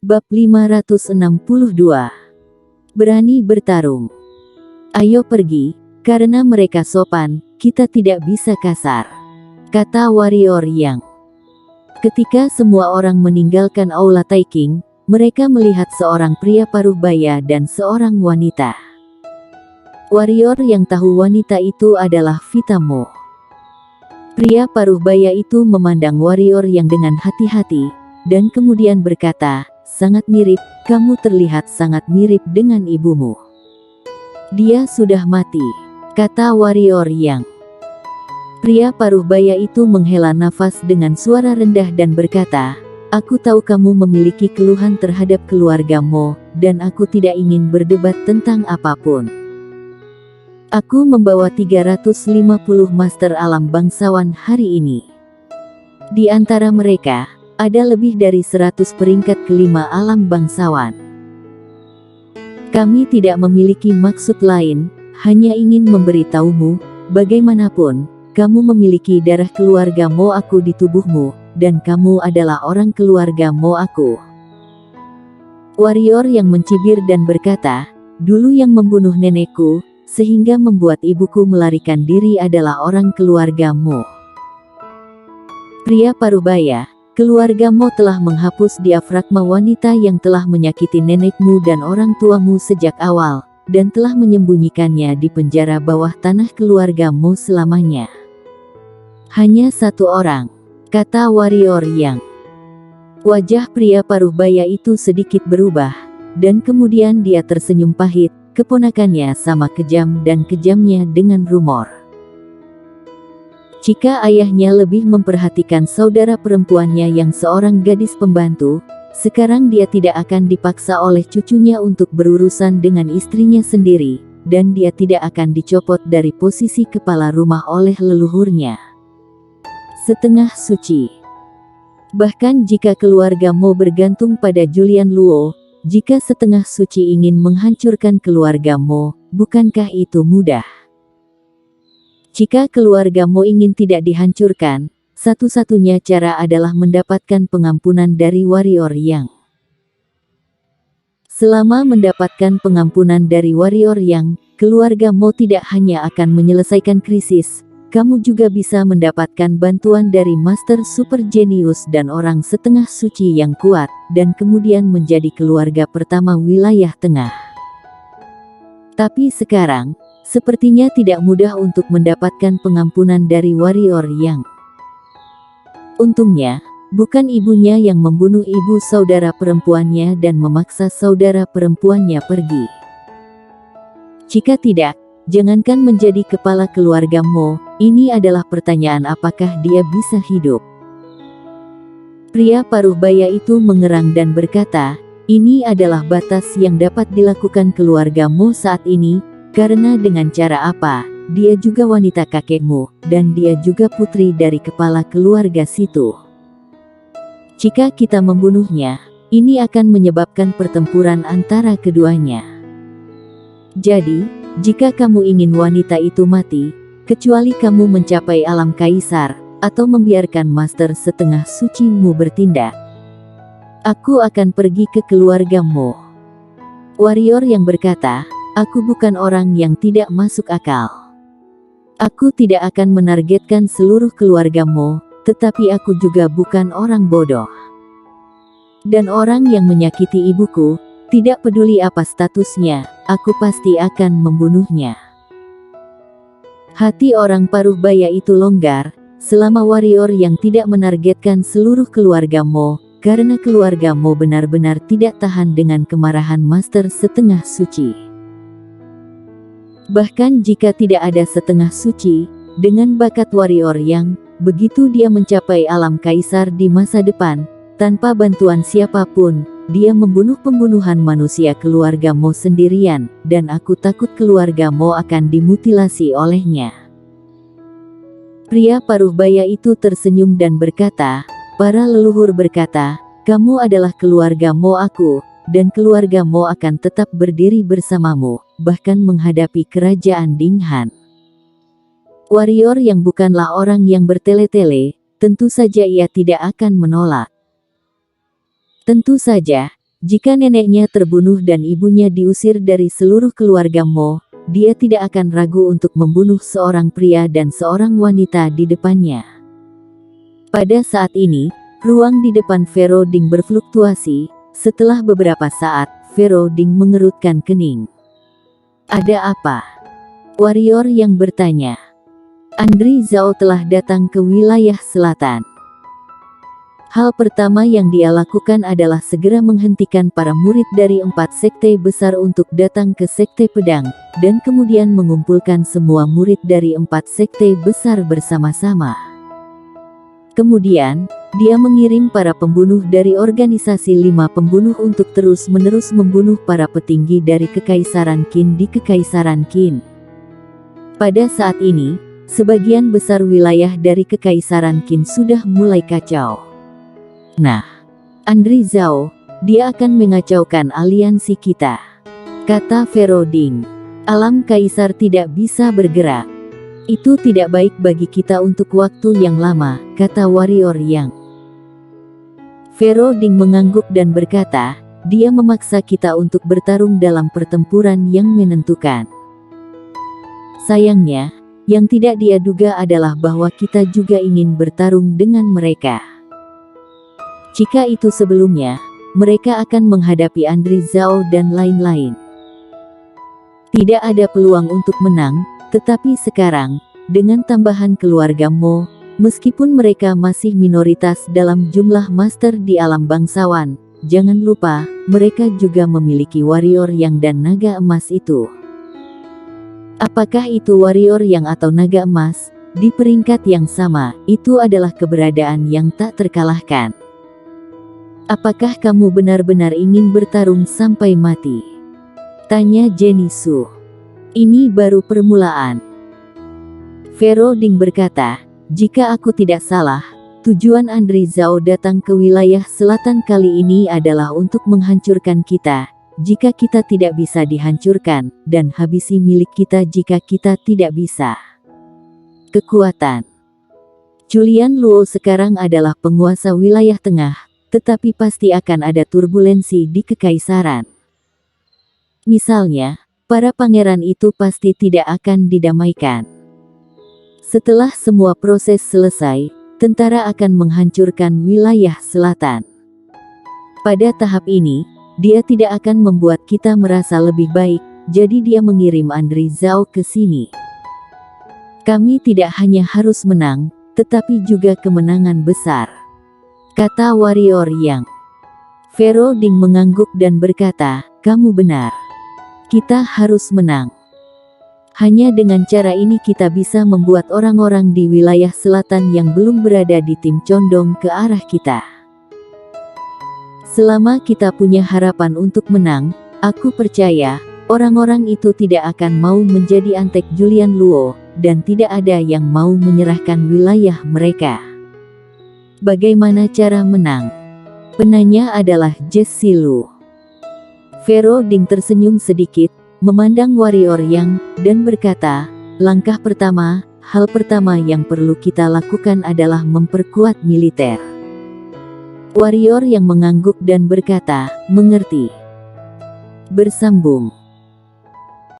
Bab 562. Berani bertarung. Ayo pergi, karena mereka sopan, kita tidak bisa kasar, kata warrior yang. Ketika semua orang meninggalkan aula Taiking, mereka melihat seorang pria paruh baya dan seorang wanita. Warrior yang tahu wanita itu adalah Vitamo. Pria paruh baya itu memandang warrior yang dengan hati-hati, dan kemudian berkata, "Sangat mirip, kamu terlihat sangat mirip dengan ibumu." "Dia sudah mati," kata warrior yang. Pria paruh baya itu menghela nafas dengan suara rendah dan berkata, "Aku tahu kamu memiliki keluhan terhadap keluargamu, dan aku tidak ingin berdebat tentang apapun. Aku membawa 350 master alam bangsawan hari ini. Di antara mereka, ada lebih dari 100 peringkat kelima alam bangsawan. Kami tidak memiliki maksud lain, hanya ingin memberitahumu, bagaimanapun, kamu memiliki darah keluarga Mo aku di tubuhmu, dan kamu adalah orang keluarga Mo aku." Warrior yang mencibir dan berkata, "Dulu yang membunuh nenekku, sehingga membuat ibuku melarikan diri adalah orang keluarga Mo." Pria parubaya, "Keluarga Mo telah menghapus diafragma wanita yang telah menyakiti nenekmu dan orang tuamu sejak awal, dan telah menyembunyikannya di penjara bawah tanah keluarga Mo selamanya." "Hanya satu orang," kata warrior yang. Wajah pria parubaya itu sedikit berubah, dan kemudian dia tersenyum pahit. Keponakannya sama kejam dan kejamnya dengan rumor. Jika ayahnya lebih memperhatikan saudara perempuannya yang seorang gadis pembantu, sekarang dia tidak akan dipaksa oleh cucunya untuk berurusan dengan istrinya sendiri, dan dia tidak akan dicopot dari posisi kepala rumah oleh leluhurnya. Setengah suci. Bahkan jika keluarga Mo bergantung pada Julian Luo, jika setengah suci ingin menghancurkan keluarga Mo, bukankah itu mudah? Jika keluarga Mo ingin tidak dihancurkan, satu-satunya cara adalah mendapatkan pengampunan dari warrior yang. Selama mendapatkan pengampunan dari warrior yang, keluarga Mo tidak hanya akan menyelesaikan krisis, kamu juga bisa mendapatkan bantuan dari Master Super Genius dan orang setengah suci yang kuat, dan kemudian menjadi keluarga pertama wilayah tengah. Tapi sekarang, sepertinya tidak mudah untuk mendapatkan pengampunan dari warrior yang. Untungnya, bukan ibunya yang membunuh ibu saudara perempuannya dan memaksa saudara perempuannya pergi. Jika tidak, jangankan menjadi kepala keluarga Mo, ini adalah pertanyaan apakah dia bisa hidup. Pria paruh baya itu mengerang dan berkata, "Ini adalah batas yang dapat dilakukan keluarga Mo saat ini, karena dengan cara apa, dia juga wanita kakekmu, dan dia juga putri dari kepala keluarga situ. Jika kita membunuhnya, ini akan menyebabkan pertempuran antara keduanya. Jadi, jika kamu ingin wanita itu mati, kecuali kamu mencapai alam kaisar, atau membiarkan master setengah sucimu bertindak, aku akan pergi ke keluargamu." Warrior yang berkata, "Aku bukan orang yang tidak masuk akal. Aku tidak akan menargetkan seluruh keluargamu, tetapi aku juga bukan orang bodoh. Dan orang yang menyakiti ibuku, tidak peduli apa statusnya, aku pasti akan membunuhnya." Hati orang paruh baya itu longgar, selama warrior yang tidak menargetkan seluruh keluarga Mo, karena keluarga Mo benar-benar tidak tahan dengan kemarahan master setengah suci. Bahkan jika tidak ada setengah suci, dengan bakat warrior yang, begitu dia mencapai alam kaisar di masa depan, tanpa bantuan siapapun, dia membunuh pembunuhan manusia keluarga Mo sendirian, dan aku takut keluarga Mo akan dimutilasi olehnya. Pria paruh baya itu tersenyum dan berkata, "Para leluhur berkata, kamu adalah keluarga Mo aku, dan keluarga Mo akan tetap berdiri bersamamu, bahkan menghadapi kerajaan Dinghan." Warrior yang bukanlah orang yang bertele-tele, tentu saja ia tidak akan menolak. Tentu saja, Jika neneknya terbunuh dan ibunya diusir dari seluruh keluarga Mo, dia tidak akan ragu untuk membunuh seorang pria dan seorang wanita di depannya. Pada saat ini, ruang di depan Vero Ding berfluktuasi. Setelah beberapa saat, Vero Ding mengerutkan kening. Ada apa? Warrior yang bertanya. Andri Zhao telah datang ke wilayah selatan. Hal pertama yang dia lakukan adalah segera menghentikan para murid dari 4 sekte besar untuk datang ke sekte pedang, dan kemudian mengumpulkan semua murid dari 4 sekte besar bersama-sama. Kemudian, dia mengirim para pembunuh dari organisasi 5 pembunuh untuk terus-menerus membunuh para petinggi dari Kekaisaran Qin di Kekaisaran Qin. Pada saat ini, sebagian besar wilayah dari Kekaisaran Qin sudah mulai kacau. Nah, Andri Zhao, dia akan mengacaukan aliansi kita, kata Vero Ding. Alam Kaisar tidak bisa bergerak. Itu tidak baik bagi kita untuk waktu yang lama, kata Warrior Yang. Vero Ding mengangguk dan berkata, dia memaksa kita untuk bertarung dalam pertempuran yang menentukan. Sayangnya, yang tidak dia duga adalah bahwa kita juga ingin bertarung dengan mereka. Jika itu sebelumnya, mereka akan menghadapi Andri Zhao dan lain-lain. Tidak ada peluang untuk menang, tetapi sekarang, dengan tambahan keluarga Mo, meskipun mereka masih minoritas dalam jumlah master di alam bangsawan, jangan lupa, mereka juga memiliki warrior yang dan naga emas itu. Apakah itu warrior yang atau naga emas? Di peringkat yang sama, itu adalah keberadaan yang tak terkalahkan. Apakah kamu benar-benar ingin bertarung sampai mati? Tanya Jenny Su. Ini baru permulaan. Vero Ding berkata, jika aku tidak salah, tujuan Andri Zhao datang ke wilayah selatan kali ini adalah untuk menghancurkan kita, jika kita tidak bisa dihancurkan, dan habisi milik kita jika kita tidak bisa. Kekuatan. Julian Luo sekarang adalah penguasa wilayah tengah, tetapi pasti akan ada turbulensi di kekaisaran. Misalnya, para pangeran itu pasti tidak akan didamaikan. Setelah semua proses selesai, tentara akan menghancurkan wilayah selatan. Pada tahap ini, dia tidak akan membuat kita merasa lebih baik, jadi dia mengirim Andri Zhao ke sini. Kami tidak hanya harus menang, tetapi juga kemenangan besar, kata Warrior Yang. Vero Ding mengangguk dan berkata, kamu benar. Kita harus menang. Hanya dengan cara ini kita bisa membuat orang-orang di wilayah selatan yang belum berada di tim condong ke arah kita. Selama kita punya harapan untuk menang, aku percaya, orang-orang itu tidak akan mau menjadi antek Julian Luo, dan tidak ada yang mau menyerahkan wilayah mereka. Bagaimana cara menang? Penanya adalah Jesse Lu. Vero Ding tersenyum sedikit, memandang Warrior Yang, dan berkata, langkah pertama, hal pertama yang perlu kita lakukan adalah memperkuat militer. Warrior Yang mengangguk dan berkata, mengerti. Bersambung.